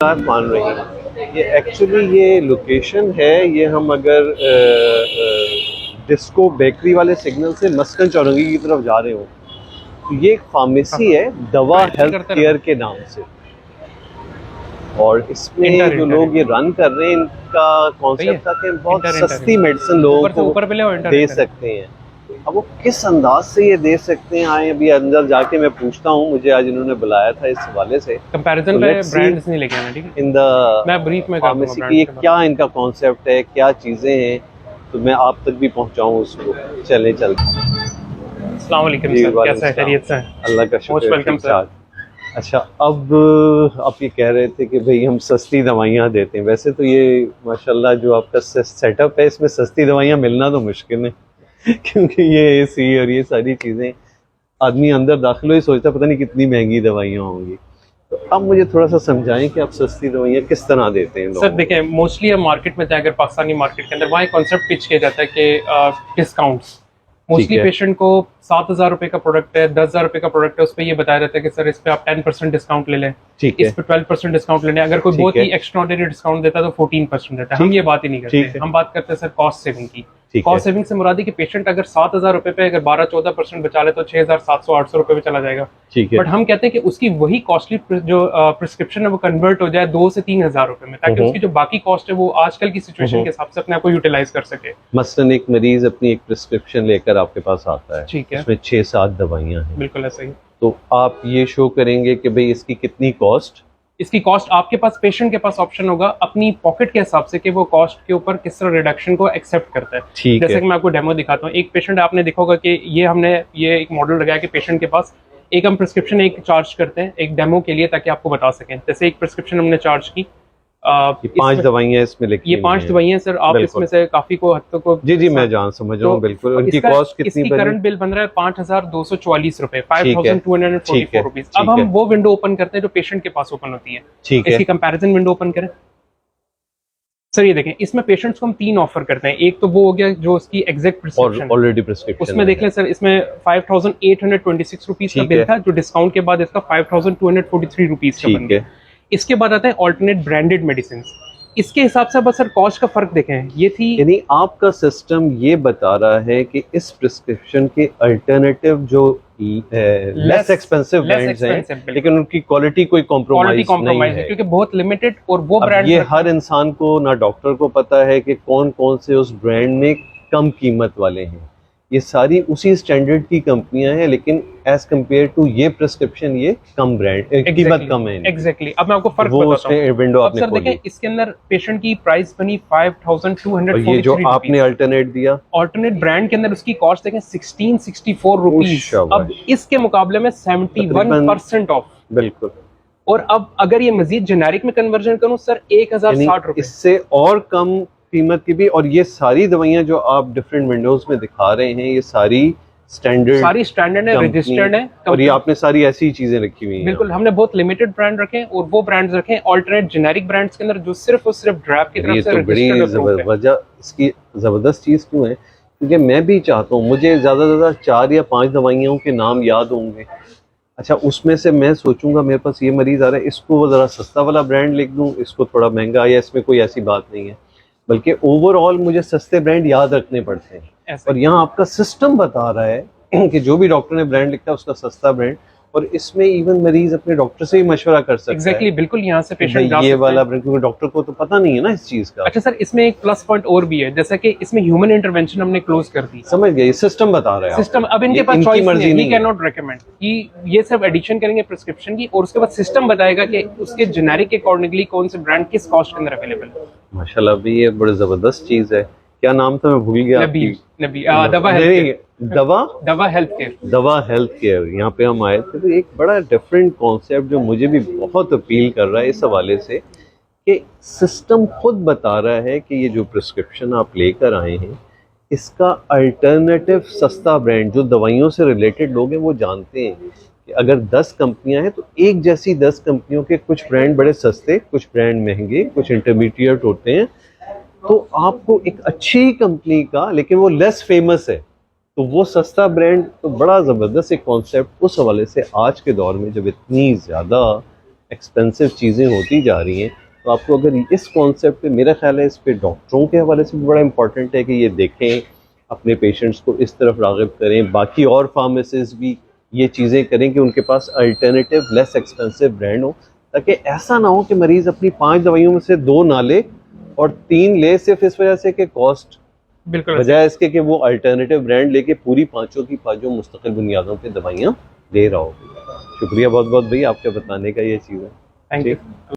बात मान रही हैं। ये एक्चुअली ये लोकेशन है, ये हम अगर डिस्को बेकरी वाले सिग्नल से मस्कन चौरंगी की तरफ जा रहे हो तो ये एक फार्मेसी है दवा हेल्थ केयर के नाम से, और इसमें जो लोग ये रन कर रहे हैं इनका कॉन्सेप्ट था कि बहुत सस्ती मेडिसिन लोगों को दे सकते हैं। अब वो किस अंदाज से ये दे सकते हैं, आए अभी अंदर जाके मैं पूछता हूँ, मुझे आज इन्होंने बुलाया था इस हवाले से। कंपैरिजन पे ब्रांड्स नहीं लेके आना, ठीक है? इन द मैं ब्रीफ में फार्मेसी की क्या इनका कॉन्सेप्ट है, क्या चीज़ें हैं, तो मैं आप तक भी पहुँचाऊँ उसको। चले अस्सलाम वालेकुम सर, कैसा है? खैरियत से? अल्लाह का शुक्र, वेलकम सर। अच्छा, अब आप ये कह रहे थे कि भाई हम सस्ती दवाइयाँ देते हैं। वैसे तो ये माशाल्लाह जो आपका सेटअप है इसमें सस्ती दवाइयाँ मिलना तो मुश्किल है क्योंकि ये एसी और ये सारी चीज़ें, आदमी अंदर दाखिल हो ही सोचता पता नहीं कितनी महंगी दवाइयाँ होंगी। तो अब मुझे थोड़ा सा समझाएं कि आप सस्ती दवाइयाँ किस तरह देते हैं। सर देखें, मोस्टली अब मार्केट में जाए, अगर पाकिस्तानी मार्केट के अंदर वहाँ एक कॉन्सेप्ट पिच किया जाता है कि डिस्काउंट्स। मोस्टली पेशेंट को 7,000 रुपए का प्रोडक्ट है, 10,000 रुपए का प्रोडक्ट है, उस पर ये बताया जाता है कि सर इस पे आप 10% डिस्काउंट ले लें, इस पे 12% डिस्काउंट ले लें। अगर कोई बहुत ही एक्स्ट्राऑर्डिनरी डिस्काउंट देता है तो 14% देता है। हम ये बात ही नहीं करते, हम बात करते हैं सर कॉस्ट सेविंग की। कॉस्ट सेविंग से मुराद है कि पेशेंट अगर 7,000 रुपए पे अगर 12-14% बचा ले तो 6,700-800 रुपए पे चला जाएगा। बट हम कहते हैं कि उसकी वही कॉस्टली जो प्रिस्क्रिप्शन है वो कन्वर्ट हो जाए 2 से 3,000 रुपए में, ताकि उसकी जो बाकी कॉस्ट है वो आजकल की सिचुएशन के हिसाब से अपने आप को यूटिलाइज कर सके। मसलन एक मरीज अपनी एक प्रिस्क्रिप्शन लेकर आपके पास आता है, ठीक है, उसमें 6-7 दवाइयाँ हैं, बिल्कुल ऐसा ही। तो आप ये शो करेंगे कि भाई इसकी कितनी कॉस्ट। इसकी कॉस्ट आपके पास, पेशेंट के पास ऑप्शन होगा अपनी पॉकेट के हिसाब से कि वो कॉस्ट के ऊपर किस तरह रिडक्शन को एक्सेप्ट करता है। जैसे कि मैं आपको डेमो दिखाता हूँ। एक पेशेंट, आपने देखा होगा कि हमने एक मॉडल लगाया कि पेशेंट के पास एक हम प्रिस्क्रिप्शन एक चार्ज करते हैं एक डेमो के लिए, ताकि आपको बता सकें। जैसे एक प्रिस्क्रिप्शन हमने चार्ज की, 5 दवाइयां इसमें लिखी, ये 5 दवाइयां सर, आप इसमें से काफी को हद तक को जी मैं जान समझ रहा हूँ, बिल्कुल। उनकी कॉस्ट कितनी? इसकी करंट बिल बन रहा है 5,244 रुपए, 5,244 रुपीज। अब हम वो विंडो ओपन करते हैं जो पेशेंट के पास ओपन होती है। इसकी कंपैरिजन विंडो ओपन करें सर। ये देखें, इसमें पेशेंट्स को हम 3 ऑफर करते हैं। एक तो वो हो गया जो उसकी एग्जैक्ट प्रिस्क्रिप्शन ऑलरेडी प्रिस्क्रिप्शन, उसमें देख लें सर, इसमें 5,826 रुपीज का बिल था, जो डिस्काउंट के बाद इसका 5,243 रुपीज का बन गया। इसके बाद आता है ऑल्टरनेट ब्रांडेड मेडिसिन। इसके हिसाब से बस सर कॉस्ट का फर्क देखें, ये थी, यानी आपका सिस्टम ये बता रहा है कि इस प्रिस्क्रिप्शन के अल्टरनेटिव जो लेस एक्सपेंसिव ब्रांड्स हैं, लेकिन उनकी क्वालिटी कोई कॉम्प्रोमाइज नहीं है, क्योंकि बहुत लिमिटेड और वो ब्रांड, ये हर इंसान को, ना डॉक्टर को पता है कि कौन कौन से उस ब्रांड में कम कीमत वाले हैं। ये सारी उसी स्टैंडर्ड की कंपनियां हैं, लेकिन एज कम्पेयर टू ये प्रिस्क्रिप्शन ये कम ब्रांड कीमत कम है। एग्जैक्टली। अब मैं आपको फर्क बताता हूं। विंडो आपने सर देखें, इसके अंदर पेशेंट की प्राइस बनी 5,243। ये जो आपने अल्टरनेट दिया, अल्टरनेट ब्रांड के अंदर उसकी कॉस्ट देखें 1664 रुपीज। अब इसके मुकाबले में 71% ऑफ, बिल्कुल। और अब अगर ये मजीद जेनेरिक में कन्वर्जन करूं सर, 1,060 रुपए, इससे और कम कीमत की भी। और ये सारी दवाइयां जो आप डिफरेंट विंडोज में दिखा रहे हैं, ये सारी स्टैंडर्ड है, रजिस्टर्ड है, और ये आपने सारी ऐसी चीजें रखी हुई हैं। बिल्कुल, हमने बहुत लिमिटेड ब्रांड रखे और वो ब्रांड्स रखे ऑल्टरनेट जेनेरिक ब्रांड्स के अंदर, जो सिर्फ और सिर्फ ड्रैप की तरफ से रजिस्टर्ड है। वजह इसकी जबरदस्त चीज क्यों है, क्योंकि मैं भी चाहता हूँ, मुझे ज्यादा से ज्यादा 4 या 5 दवाइयों के नाम याद होंगे। अच्छा, उसमें से मैं सोचूंगा मेरे पास ये मरीज आ रहा है, इसको वो जरा सस्ता वाला ब्रांड लिख दूं, इसको थोड़ा महंगा, या इसमें कोई ऐसी बात नहीं है, बल्कि ओवरऑल मुझे सस्ते ब्रांड याद रखने पड़ते हैं। और यहाँ आपका सिस्टम बता रहा है कि जो भी डॉक्टर ने ब्रांड लिखा है उसका सस्ता ब्रांड, और इसमें इवन मरीज अपने डॉक्टर से भी मशवरा कर सकता है। बिल्कुल, यहाँ से पेशेंट ये वाला ब्रांड, क्योंकि डॉक्टर को तो पता नहीं है ना इस चीज का। अच्छा सर, इसमें एक प्लस पॉइंट और भी है, जैसा कि इसमें ह्यूमन इंटरवेंशन हमने क्लोज कर दी। समझ गए, सिस्टम बता रहा है सिस्टम। अब इनके पास चॉइस नहीं है, ही कैन नॉट रेकमेंड कि ये सब एडिशन करेंगे प्रिस्क्रिप्शन की, और उसके बाद सिस्टम बताएगा कि उसके जेनेरिक के अकॉर्डिंगली कौन से ब्रांड किस कॉस्ट के अंदर अवेलेबल है। माशाल्लाह, भी ये बड़ी जबरदस्त चीज है। क्या नाम था, मैं भूल गया। दवा हेल्थ केयर। यहाँ पे हम आए थे तो एक बड़ा डिफरेंट कॉन्सेप्ट जो मुझे भी बहुत अपील कर रहा है इस हवाले से, कि सिस्टम खुद बता रहा है कि ये जो प्रिस्क्रिप्शन आप लेकर आए हैं, इसका अल्टरनेटिव सस्ता ब्रांड, जो दवाइयों से रिलेटेड लोग हैं वो जानते हैं कि अगर 10 कंपनियां हैं तो एक जैसी 10 कंपनियों के कुछ ब्रांड बड़े सस्ते, कुछ ब्रांड महंगे, कुछ इंटरमीडिएट होते हैं। तो आपको एक अच्छी कंपनी का, लेकिन वो लेस फेमस है, तो वो सस्ता ब्रांड, तो बड़ा ज़बरदस्त एक कॉन्सेप्ट उस हवाले से। आज के दौर में जब इतनी ज़्यादा एक्सपेंसिव चीज़ें होती जा रही हैं, तो आपको अगर इस कॉन्सेप्ट पे, मेरा ख्याल है इस पे डॉक्टरों के हवाले से भी बड़ा इंपॉर्टेंट है कि ये देखें, अपने पेशेंट्स को इस तरफ राग़िब करें। बाकी और फार्मासिस्ट भी ये चीज़ें करें कि उनके पास अल्टरनेटिव लेस एक्सपेंसिव ब्रांड हो, ताकि ऐसा ना हो कि मरीज़ अपनी 5 दवाइयों में से 2 ना ले और 3 ले सिर्फ इस वजह से कि कॉस्ट, बिल्कुल बजाय इसके कि वो अल्टरनेटिव ब्रांड लेके पूरी पाँचों की पाँचों मुस्तकिल बुनियादों पे दवाइयाँ दे रहा हो। शुक्रिया बहुत बहुत भाई आपके बताने का ये चीज़ है। Thank you.